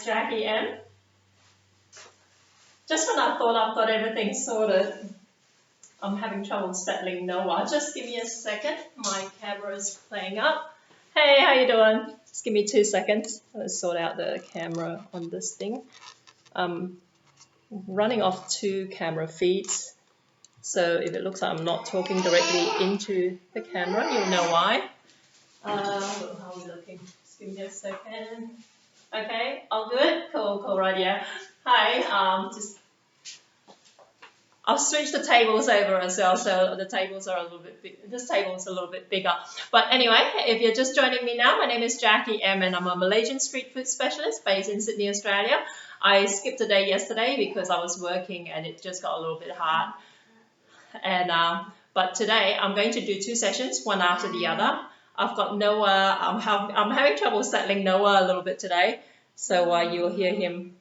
it's Jackie M. Just when I thought I've got everything sorted, I'm having trouble settling Noah. Just give me a second. My camera is playing up. Hey, how you doing? Just give me 2 seconds. Let's sort out the camera on this thing. Running off 2 camera feeds. So if it looks like I'm not talking directly into the camera, you'll know why. How are we looking? Just give me a second. Okay, all good? Cool, right, yeah. Hi, I'll switch the tables over as well, so the tables are a little bit big. This table is a little bit bigger. But anyway, if you're just joining me now, my name is Jackie M and I'm a Malaysian street food specialist based in Sydney, Australia. I skipped a day yesterday because I was working and it just got a little bit hard. And but today I'm going to do 2 sessions, one after the other. I've got Noah. I'm having trouble settling Noah a little bit today, so you'll hear him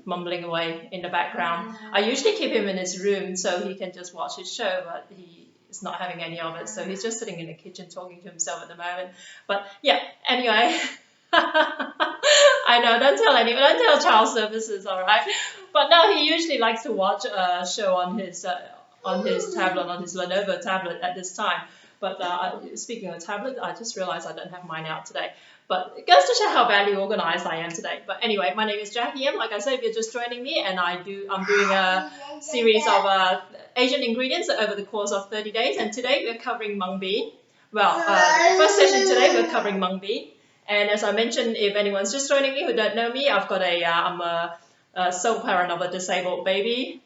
mumbling away in the background. I usually keep him in his room so he can just watch his show, but he is not having any of it, so he's just sitting in the kitchen talking to himself at the moment. But yeah, anyway. I know, don't tell anyone, don't tell child services, all right? But no, he usually likes to watch a show on his tablet, on his Lenovo tablet at this time. But speaking of tablet, I just realized I don't have mine out today. But it goes to show how badly organized I am today. But anyway, my name is Jackie M. Like I said, if you're just joining me, and I'm doing a series of Asian ingredients over the course of 30 days. And today we're covering mung bean. Well, first session today we're covering mung bean. And as I mentioned, if anyone's just joining me who don't know me, I've got I'm a sole parent of a disabled baby.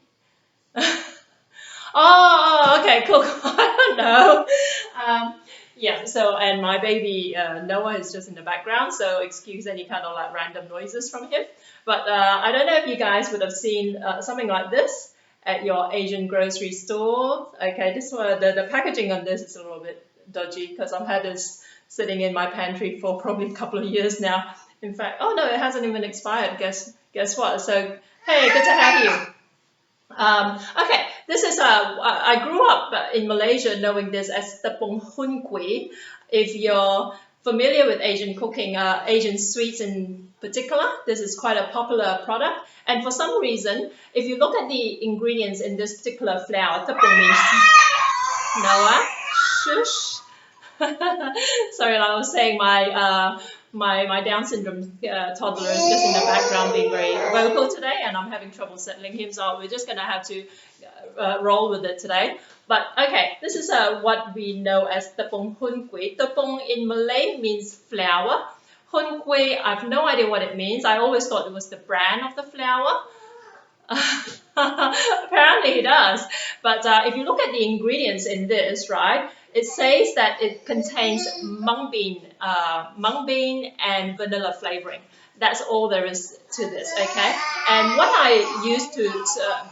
Oh, okay, cool. I don't know. Yeah, so, and my baby Noah is just in the background, so excuse any kind of like random noises from him. But I don't know if you guys would have seen something like this at your Asian grocery store. Okay, this one, the packaging on this is a little bit dodgy because I've had this sitting in my pantry for probably a couple of years now. In fact, oh no, it hasn't even expired. Guess what? So, hey, good to have you. Okay, this is I grew up in Malaysia knowing this as tepung hun kueh. If you're familiar with Asian cooking, Asian sweets in particular, this is quite a popular product. And for some reason, if you look at the ingredients in this particular flour, tepung means Noah, shush. Sorry, I was saying my Down syndrome toddler is just in the background being very vocal today, and I'm having trouble settling him, so we're just going to have to roll with it today. But okay, this is what we know as tepung hun kueh. Tepung in Malay means flour. Hun kueh, I have no idea what it means. I always thought it was the brand of the flour. Apparently it does. But if you look at the ingredients in this, right, it says that it contains mung bean and vanilla flavoring. That's all there is to this, okay? And what I used to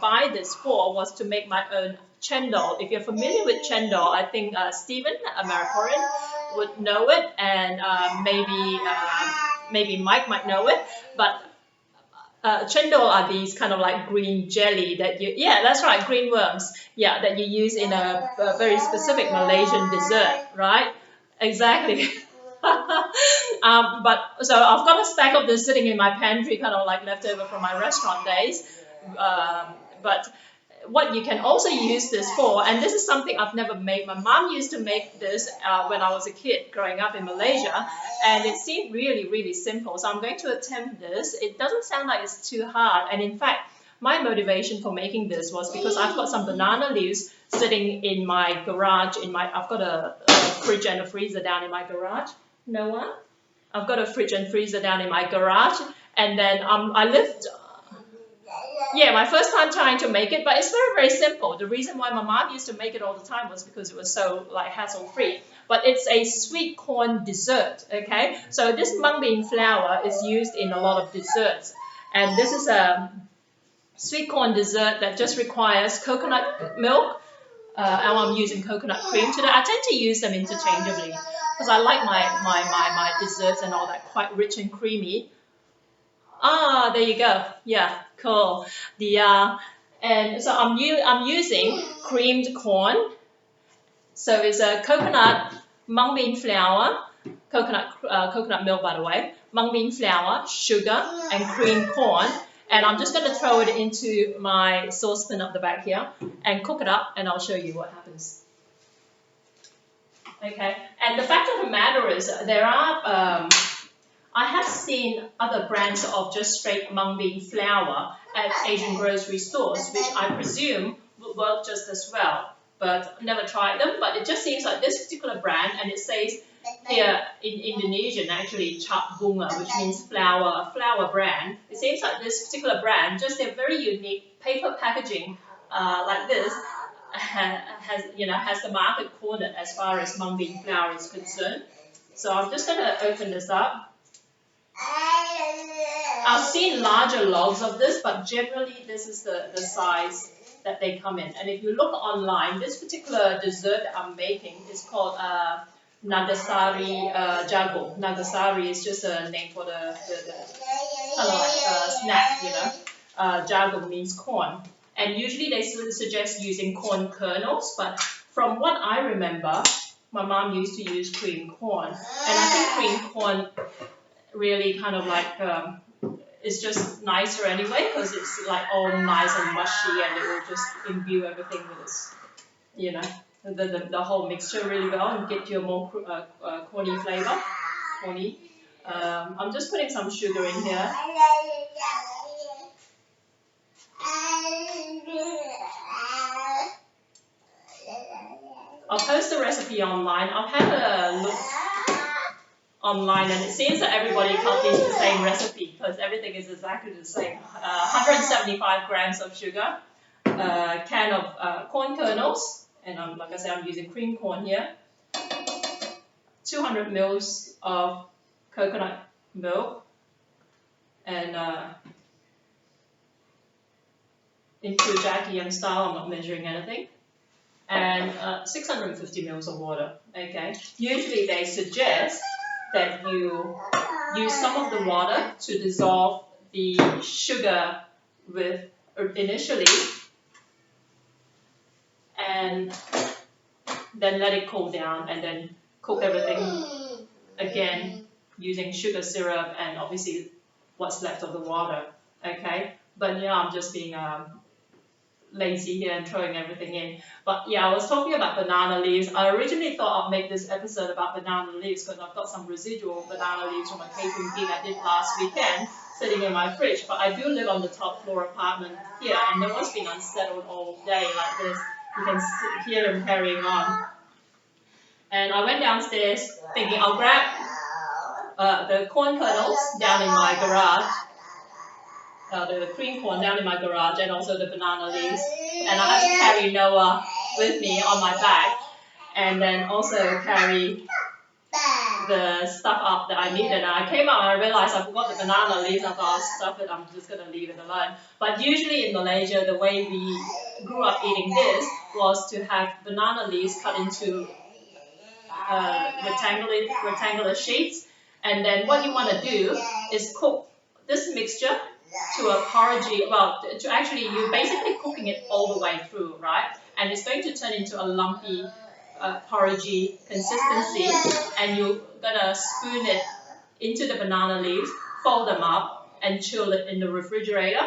buy this for was to make my own chendol. If you're familiar with chendol, I think Stephen, a Mariporan, would know it, and maybe Mike might know it. But chendol are these kind of like green jelly that yeah, that's right, green worms, yeah, that you use in a very specific Malaysian dessert, right? Exactly. But so I've got a stack of this sitting in my pantry, kind of like leftover from my restaurant days. But what you can also use this for, and this is something I've never made. My mom used to make this when I was a kid growing up in Malaysia, and it seemed really, really simple. So I'm going to attempt this. It doesn't sound like it's too hard, and in fact, my motivation for making this was because I've got some banana leaves sitting in my garage. I've got a fridge and a freezer down in my garage. Noah, I've got a fridge and freezer down in my garage, and then I lived. Yeah, my first time trying to make it, but it's very, very simple. The reason why my mom used to make it all the time was because it was so like hassle-free. But it's a sweet corn dessert, okay? So this mung bean flour is used in a lot of desserts. And this is a sweet corn dessert that just requires coconut milk. And I'm using coconut cream today. I tend to use them interchangeably because I like my desserts and all that quite rich and creamy. Ah, there you go. Yeah, cool. And so I'm using creamed corn. So it's a coconut mung bean flour, coconut milk, by the way, mung bean flour, sugar, and cream corn. And I'm just going to throw it into my saucepan up the back here and cook it up, and I'll show you what happens. Okay, and the fact of the matter is there are, I have seen other brands of just straight mung bean flour at Asian grocery stores, which I presume will work just as well. But I've never tried them, but it just seems like this particular brand, and it says here in Indonesian actually cap bunga, which means flower, a flower brand. It seems like this particular brand, just their very unique paper packaging like this, has the market cornered as far as mung bean flour is concerned. So I'm just going to open this up. I've seen larger loaves of this, but generally this is the size that they come in. And if you look online, this particular dessert that I'm making is called Nagasari Jagung. Nagasari is just a name for the kind of like snack, Jagung means corn. And usually they suggest using corn kernels, but from what I remember, my mom used to use cream corn. And I think cream corn really kind of like it's just nicer anyway, because it's like all nice and mushy, and it will just imbue everything with its, the whole mixture really well and get you a more corny flavor. Corny. I'm just putting some sugar in here. I'll post the recipe online. I've had a look online, and it seems that everybody copies the same recipe because everything is exactly the same. 175 grams of sugar, a can of corn kernels, and like I said, I'm using cream corn here. 200 mils of coconut milk, and in true Jackie M style, I'm not measuring anything. And 650 mils of water. Okay. Usually they suggest that you use some of the water to dissolve the sugar with initially, and then let it cool down, and then cook everything again using sugar syrup and obviously what's left of the water. Okay. But yeah, I'm just being lazy here and throwing everything in. But yeah, I was talking about banana leaves. I originally thought I'd make this episode about banana leaves because I've got some residual banana leaves from a catering gig I did last weekend sitting in my fridge. But I do live on the top floor apartment here, and no one's been unsettled all day like this. You can hear them carrying on. And I went downstairs thinking I'll grab the corn kernels down in my garage, the cream corn down in my garage, and also the banana leaves. And I had to carry Noah with me on my back, and then also carry the stuff up that I needed. And I came out and I realized I forgot the banana leaves. I thought I'll stuff it, I'm just going to leave it alone. But usually in Malaysia, the way we grew up eating this was to have banana leaves cut into rectangular sheets. And then what you want to do is cook this mixture to a porridgey, to actually, you're basically cooking it all the way through, right? And it's going to turn into a lumpy porridgey consistency, and you're gonna spoon it into the banana leaves, fold them up, and chill it in the refrigerator.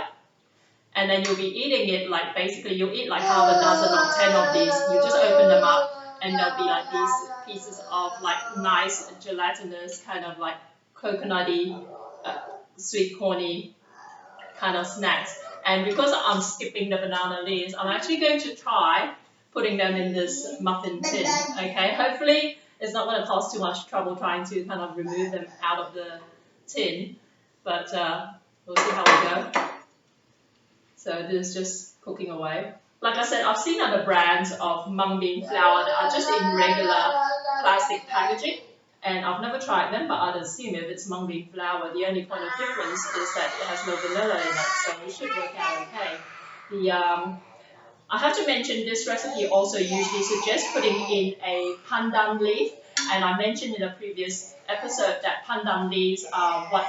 And then you'll be eating it like, basically you'll eat like half a dozen or 10 of these. You just open them up, and there'll be like these pieces of like nice gelatinous kind of like coconutty, sweet corny kind of snacks. And because I'm skipping the banana leaves, I'm actually going to try putting them in this muffin tin. Okay, hopefully it's not going to cause too much trouble trying to kind of remove them out of the tin, but we'll see how we go. So this is just cooking away. Like I said, I've seen other brands of mung bean flour that are just in regular plastic packaging, and I've never tried them, but I'd assume if it's mung bean flour, the only point of difference is that it has no vanilla in it, so it should work out okay. I have to mention this recipe also usually suggests putting in a pandan leaf, and I mentioned in a previous episode that pandan leaves are what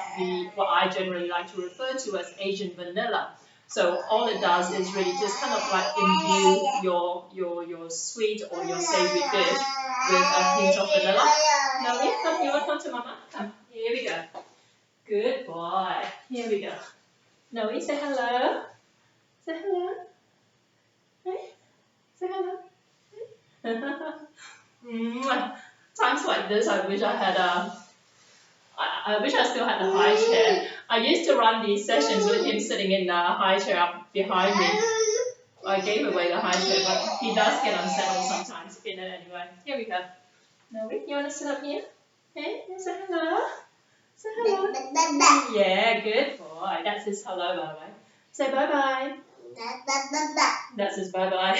I generally like to refer to as Asian vanilla. So all it does is really just kind of like imbue your sweet or your savory dish with a hint of vanilla. Now, you want to come to Mama? Come. Here we go. Good boy. Here we go. Noe, say hello. Say hello. Hey. Say hello. Times like this, I wish I had I wish I still had a high chair. I used to run these sessions with him sitting in the high chair up behind me. I gave away the high chair, but he does get unsettled sometimes in it anyway. Here we go. Noe, you want to sit up here? Hey, say hello. Say hello. Yeah, good boy. That's his hello, by the way. Say bye-bye. That's his bye-bye.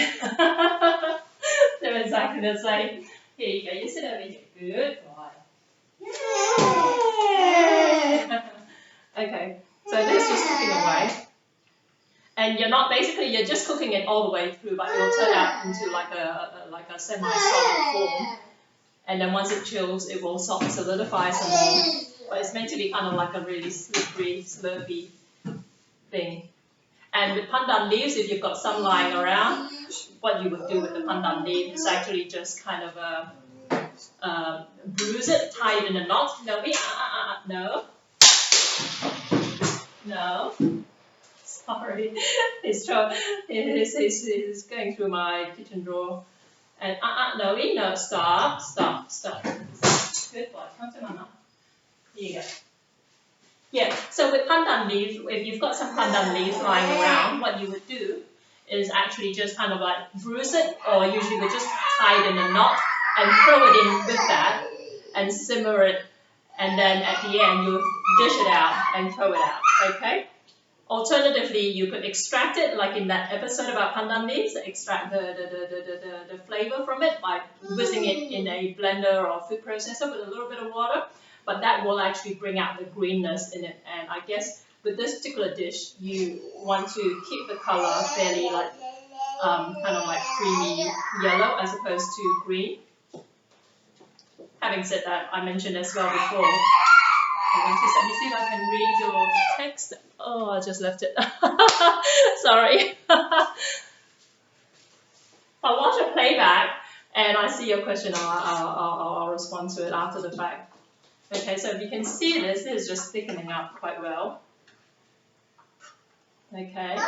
They're exactly the same. Here you go. You sit over here. Good boy. Yay! Okay. So this is just cooking away. And you're just cooking it all the way through, but it will turn out into like a semi-solid form. And then once it chills, it will solidify some more. But it's meant to be kind of like a really slippery, slurpy thing. And with pandan leaves, if you've got some lying around, what you would do with the pandan leaf is actually just kind of bruise it, tie it in a knot. No, no. Sorry, he's going through my kitchen drawer. And no, stop. Good boy, come to Mama. Here you go. Yeah, so with pandan leaves, if you've got some pandan leaves lying around, what you would do is actually just kind of like bruise it, or usually we just tie it in a knot and throw it in with that and simmer it, and then at the end you dish it out and throw it out, okay? Alternatively, you could extract it, like in that episode about pandan leaves, extract the flavor from it by whizzing it in a blender or food processor with a little bit of water. But that will actually bring out the greenness in it. And I guess with this particular dish, you want to keep the color fairly like kind of like creamy yellow as opposed to green. Having said that, I mentioned as well before. Let me see if I can read your text. Oh, I just left it. Sorry. I'll watch a playback and I see your question. I'll respond to it after the fact. Okay, so if you can see this is just thickening up quite well. Okay.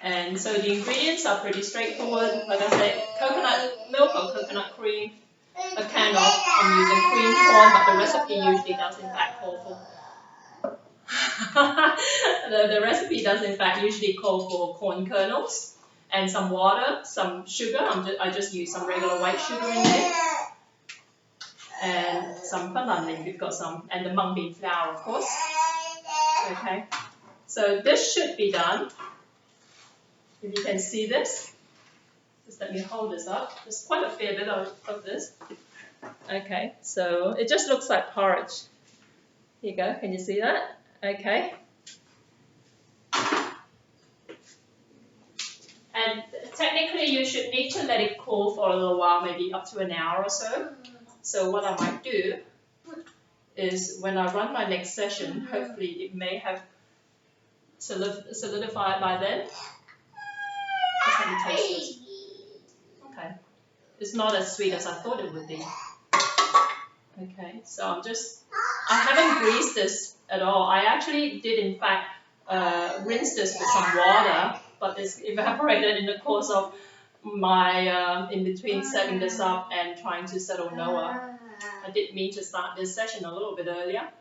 And so the ingredients are pretty straightforward. Like I said, coconut milk or coconut cream, a can of, I'm using cream corn, but the recipe usually does in fact call for the recipe does in fact usually call for corn kernels and some water, some sugar. I just use some regular white sugar in there. And some pandan leaf, we've got some, and the mung bean flour, of course. Okay, so this should be done. If you can see this, just let me hold this up. There's quite a fair bit of this. Okay, so it just looks like porridge. Here you go, can you see that? Okay. And technically you should need to let it cool for a little while, maybe up to an hour or so. So what I might do is when I run my next session, hopefully it may have solidified by then. Just let me taste this. Okay. It's not as sweet as I thought it would be. Okay, so I haven't greased this at all. I actually did in fact rinse this with some water, but it's evaporated in the course of my in between setting this up and trying to settle Noah. I did mean to start this session a little bit earlier.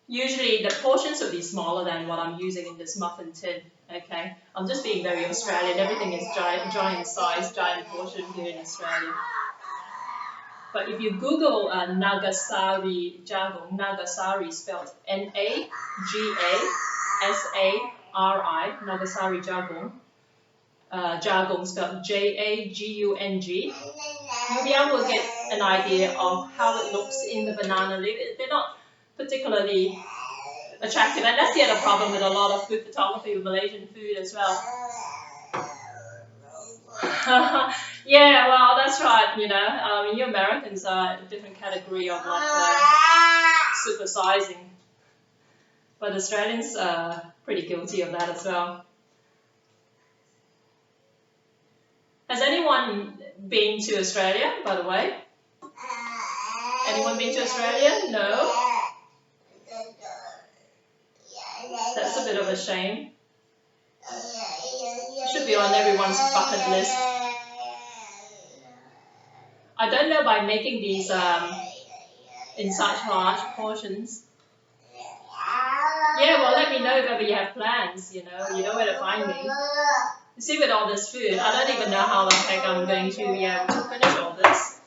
Usually the portions will be smaller than what I'm using in this muffin tin. Okay, I'm just being very Australian. Everything is giant size, giant portion here in Australia. But if you Google Nagasari Jagung, Nagasari spelled N-A-G-A-S-A-R-I, Nagasari Jagung. Jagung spelled J-A-G-U-N-G. You'll be able to get an idea of how it looks in the banana leaf. They're not particularly attractive, and that's the other problem with a lot of food photography with Malaysian food as well. Yeah, well, that's right. You know, you Americans are a different category of like supersizing. But Australians are pretty guilty of that as well. Has anyone been to Australia, by the way? Anyone been to Australia? No? That's a bit of a shame. It should be on everyone's bucket list. I don't know by making these in such large portions. Yeah, well, let me know if ever you have plans, you know where to find me. You see, with all this food, I don't even know how the heck I'm going to be able to finish all this.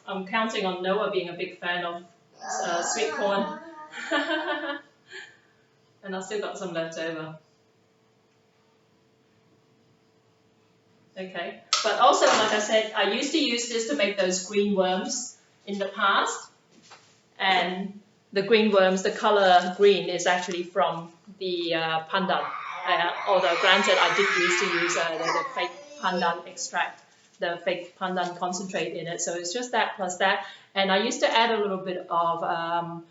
I'm counting on Noah being a big fan of sweet corn. And I've still got some left over. Okay, but also, like I said, I used to use this to make those green worms in the past. And the green worms, the color green is actually from the pandan. Although granted, I did used to use the fake pandan extract, the fake pandan concentrate in it. So it's just that plus that. And I used to add a little bit of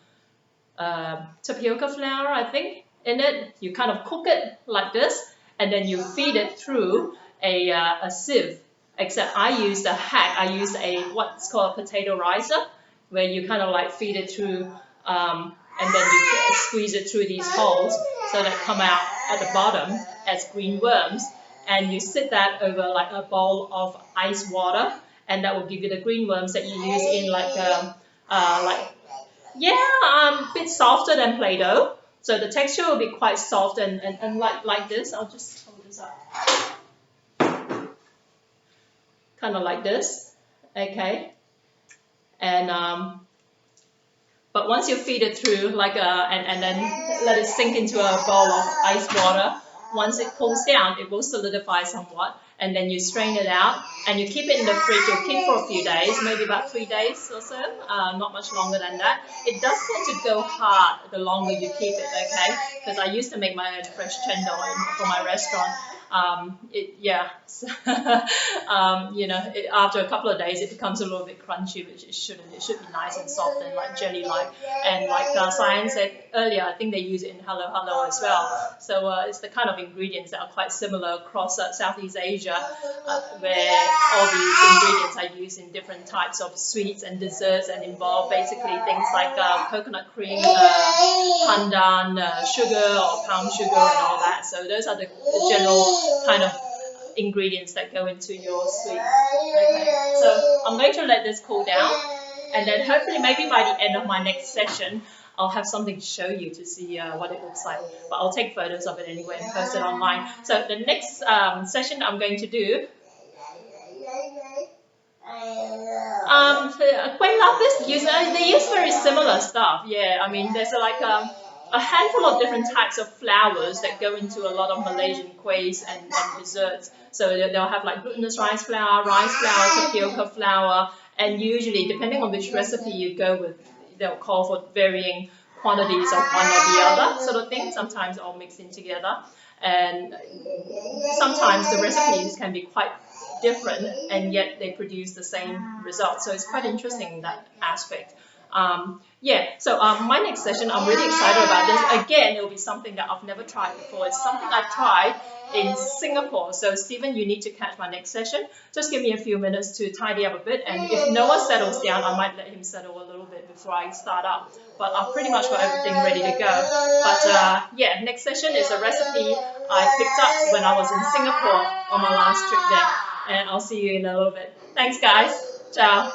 tapioca flour, I think, in it. You kind of cook it like this, and then you feed it through a sieve. Except I used a hack. I used what's called a potato ricer, where you kind of like feed it through, and then you squeeze it through these holes so that come out at the bottom as green worms, and you sit that over like a bowl of ice water, and that will give you the green worms that you use in a bit softer than Play-Doh. So the texture will be quite soft and like this. I'll just hold this up. Kind of like this, okay. And but once you feed it through, and then let it sink into a bowl of ice water, once it cools down, it will solidify somewhat, and then you strain it out, and you keep it in the fridge. You'll keep for a few days, maybe about 3 days or so, not much longer than that. It does tend to go hard the longer you keep it, okay? Because I used to make my own fresh chendol for my restaurant. After a couple of days, it becomes a little bit crunchy, which it shouldn't. It should be nice and soft and like jelly-like. And like Cyan said earlier, I think they use it in Hello Hello as well. So it's the kind of ingredients that are quite similar across Southeast Asia, where all these ingredients are used in different types of sweets and desserts, and involve basically things like coconut cream, pandan, sugar or palm sugar and all that. So those are the general kind of ingredients that go into your sweet. Okay, so I'm going to let this cool down, and then hopefully maybe by the end of my next session, I'll have something to show you to see what it looks like. But I'll take photos of it anyway and post it online. So the next session I'm going to do, Kueh lapis, they use very similar stuff. Yeah, I mean, there's like a handful of different types of flours that go into a lot of Malaysian kuehs and desserts. So they'll have like glutinous rice flour, tapioca flour, and usually, depending on which recipe you go with, they'll call for varying quantities of one or the other sort of thing, sometimes all mixed in together. And sometimes the recipes can be quite different, and yet they produce the same result. So it's quite interesting in that aspect. So my next session, I'm really excited about this. Again, it will be something that I've never tried before. It's something I tried in Singapore. So Stephen, you need to catch my next session. Just give me a few minutes to tidy up a bit, and if Noah settles down, I might let him settle a little bit before I start up. But I've pretty much got everything ready to go. But next session is a recipe I picked up when I was in Singapore on my last trip there. And I'll see you in a little bit. Thanks guys. Ciao.